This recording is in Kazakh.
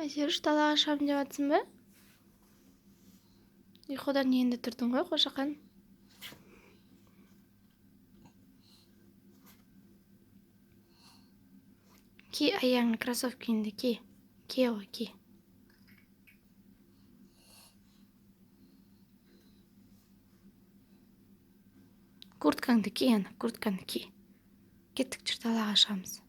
Айсеріш, далаға шығамын деп жатсың ба? Ұйқыдан енді тұрдың ғой, қошақан. Ки аяғыңа кроссовкаңды ки. Ки ғой, ки. Курткаңды ки, ана, курткаңды ки. Кеттік, жүр, далаға шығамыз.